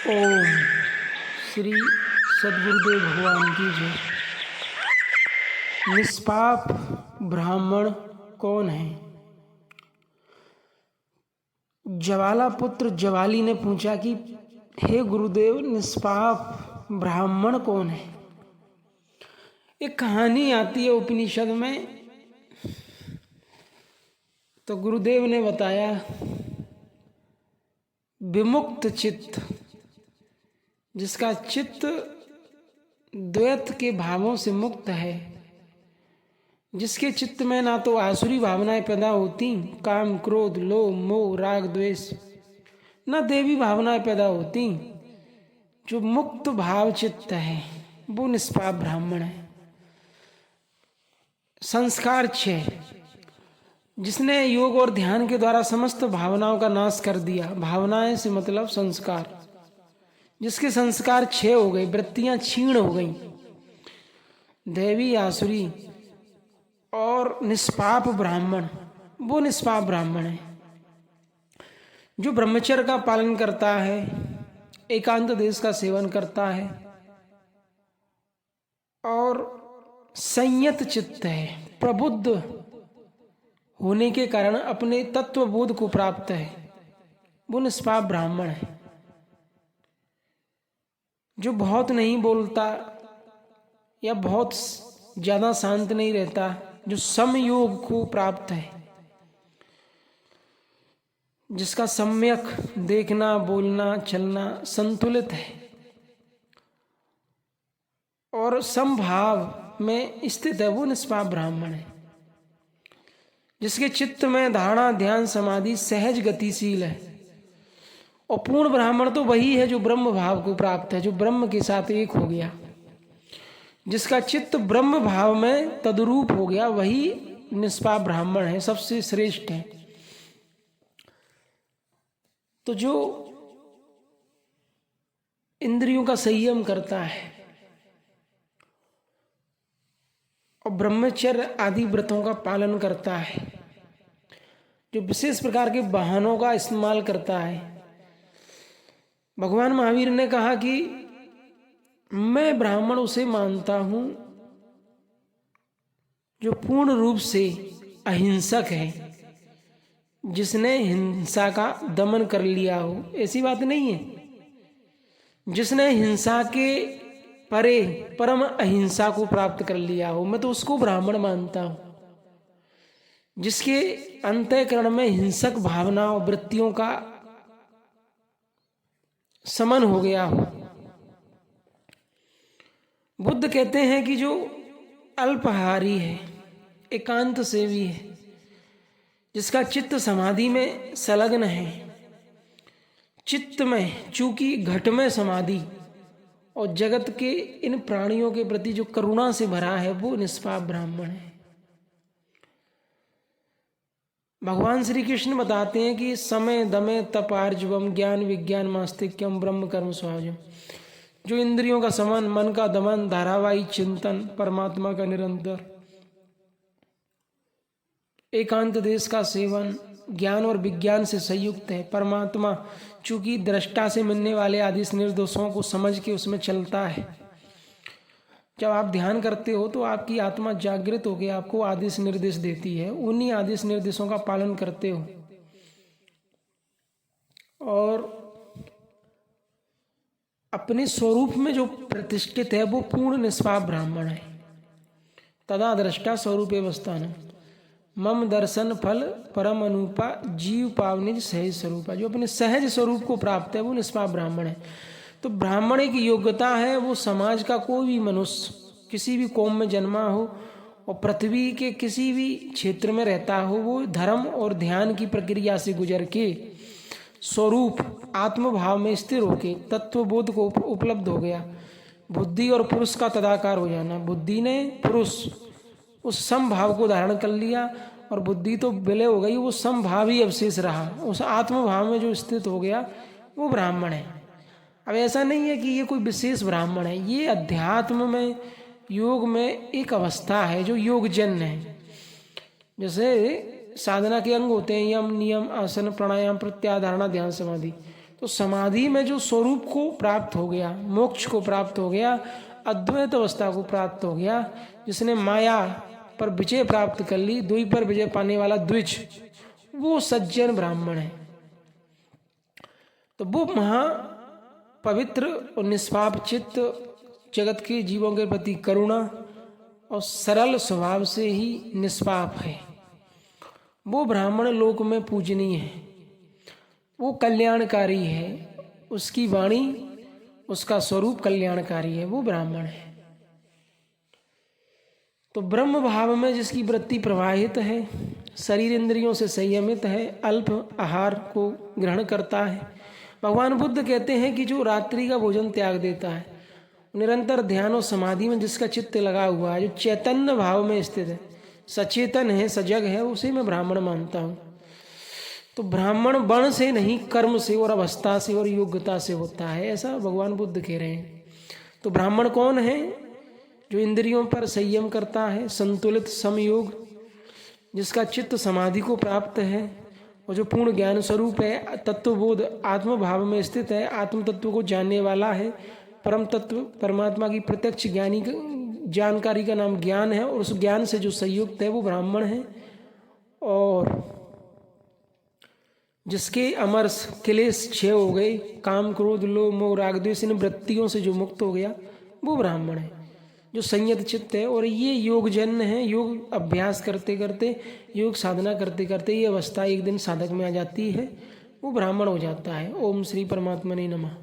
ओम श्री सद्गुरुदेव भगवान की जय। निष्पाप ब्राह्मण कौन है? जवाला पुत्र जवाली ने पूछा कि हे गुरुदेव, निष्पाप ब्राह्मण कौन है? एक कहानी आती है उपनिषद में, तो गुरुदेव ने बताया विमुक्त चित्त, जिसका चित्त द्वैत के भावों से मुक्त है, जिसके चित्त में ना तो आसुरी भावनाएं पैदा होती, काम क्रोध लोभ मोह राग द्वेष, ना देवी भावनाएं पैदा होती, जो मुक्त भाव चित्त है वो निष्पाप ब्राह्मण है। संस्कार 6, जिसने योग और ध्यान के द्वारा समस्त भावनाओं का नाश कर दिया। भावनाएं से मतलब संस्कार। जिसके संस्कार 6 हो गए, वृत्तियां क्षीण हो गई, देवी आसुरी और निष्पाप ब्राह्मण, वो निष्पाप ब्राह्मण है जो ब्रह्मचर्य का पालन करता है, एकांत देश का सेवन करता है और संयत चित्त है, प्रबुद्ध होने के कारण अपने तत्वबोध को प्राप्त है, वो निष्पाप ब्राह्मण है। जो बहुत नहीं बोलता या बहुत ज्यादा शांत नहीं रहता, जो समयोग को प्राप्त है, जिसका सम्यक देखना बोलना चलना संतुलित है और समभाव में स्थित है, वो निष्पाप ब्राह्मण है। जिसके चित्त में धारणा ध्यान समाधि सहज गतिशील है। और पूर्ण ब्राह्मण तो वही है जो ब्रह्म भाव को प्राप्त है, जो ब्रह्म के साथ एक हो गया, जिसका चित्त ब्रह्म भाव में तद्रूप हो गया, वही निष्पाप ब्राह्मण है, सबसे श्रेष्ठ है। तो जो इंद्रियों का संयम करता है और ब्रह्मचर्य आदि व्रतों का पालन करता है, जो विशेष प्रकार के वाहनों का इस्तेमाल करता है। भगवान महावीर ने कहा कि मैं ब्राह्मण उसे मानता हूं जो पूर्ण रूप से अहिंसक है, जिसने हिंसा का दमन कर लिया हो। ऐसी बात नहीं है, जिसने हिंसा के परे परम अहिंसा को प्राप्त कर लिया हो, मैं तो उसको ब्राह्मण मानता हूं। जिसके अंतःकरण में हिंसक भावनाओं वृत्तियों का समन हो गया हो। बुद्ध कहते हैं कि जो अल्पाहारी है, एकांत सेवी है, जिसका चित्त समाधि में संलग्न है, चित्त में चूंकि घट में समाधि और जगत के इन प्राणियों के प्रति जो करुणा से भरा है, वो निष्पाप ब्राह्मण है। भगवान श्री कृष्ण बताते हैं कि समय दमे तप आर्जवम ज्ञान विज्ञान मास्तिक्यम ब्रह्म कर्म स्वभावजम। जो इंद्रियों का समन, मन का दमन, धारावाही चिंतन, परमात्मा का निरंतर, एकांत देश का सेवन, ज्ञान और विज्ञान से संयुक्त है। परमात्मा चूंकि दृष्टा से मिलने वाले आदेश निर्देशों को समझ के उसमें चलता है। जब आप ध्यान करते हो तो आपकी आत्मा जागृत होकर आपको आदेश निर्देश देती है, उन्हीं आदेश निर्देशों का पालन करते हो और अपने स्वरूप में जो प्रतिष्ठित है वो पूर्ण निष्पाप ब्राह्मण है। तदा दृष्टा स्वरूप अवस्थान मम दर्शन फल परम अनुपा जीव पावनिज सहज स्वरूपा। जो अपने सहज स्वरूप को प्राप्त है वो निष्पाप ब्राह्मण है। तो ब्राह्मण की योग्यता है, वो समाज का कोई भी मनुष्य किसी भी कौम में जन्मा हो और पृथ्वी के किसी भी क्षेत्र में रहता हो, वो धर्म और ध्यान की प्रक्रिया से गुजर के स्वरूप आत्मभाव में स्थिर होके तत्वबोध को उपलब्ध हो गया। बुद्धि और पुरुष का तदाकार हो जाना। बुद्धि ने पुरुष उस समभाव को धारण कर लिया और बुद्धि तो विलय हो गई, वो समभाव ही अवशेष रहा। उस आत्मभाव में जो स्थित हो गया वो ब्राह्मण है। अब ऐसा नहीं है कि ये कोई विशेष ब्राह्मण है, ये अध्यात्म में योग में एक अवस्था है जो योगजन्य है। जैसे साधना के अंग होते हैं यम नियम आसन प्राणायाम प्रत्याहार धारणा ध्यान समाधि, तो समाधि में जो स्वरूप को प्राप्त हो गया, मोक्ष को प्राप्त हो गया, अद्वैत अवस्था को प्राप्त हो गया, जिसने माया पर विजय प्राप्त कर ली, द्वि पर विजय पाने वाला द्विज, वो सज्जन ब्राह्मण है। तो वो महा पवित्र और निष्पाप चित्त, जगत के जीवों के प्रति करुणा और सरल स्वभाव से ही निष्पाप है। वो ब्राह्मण लोक में पूजनीय है, वो कल्याणकारी है, उसकी वाणी, उसका स्वरूप कल्याणकारी है, वो ब्राह्मण है। तो ब्रह्म भाव में जिसकी वृत्ति प्रवाहित है, शरीर इंद्रियों से संयमित है, अल्प आहार को ग्रहण करता है। भगवान बुद्ध कहते हैं कि जो रात्रि का भोजन त्याग देता है, निरंतर ध्यान और समाधि में जिसका चित्त लगा हुआ है, जो चैतन्य भाव में स्थित है, सचेतन है, सजग है, उसे मैं ब्राह्मण मानता हूँ। तो ब्राह्मण वर्ण से नहीं, कर्म से और अवस्था से और योग्यता से होता है, ऐसा भगवान बुद्ध कह रहे हैं। तो ब्राह्मण कौन है? जो इंद्रियों पर संयम करता है, संतुलित समयोग, जिसका चित्त समाधि को प्राप्त है और जो पूर्ण ज्ञान स्वरूप है, तत्वबोध आत्म भाव में स्थित है, आत्म तत्व को जानने वाला है। परम तत्व परमात्मा की प्रत्यक्ष ज्ञानी जानकारी का नाम ज्ञान है, और उस ज्ञान से जो संयुक्त है वो ब्राह्मण है। और जिसके अमर क्लेश क्षय हो गए, काम क्रोध लोभ मोह राग द्वेष इन वृत्तियों से जो मुक्त हो गया, वो ब्राह्मण है, जो संयत चित्त है। और ये योग जन्य है, योग अभ्यास करते करते, योग साधना करते करते ये अवस्था एक दिन साधक में आ जाती है, वो ब्राह्मण हो जाता है। ओम श्री परमात्मने नमः।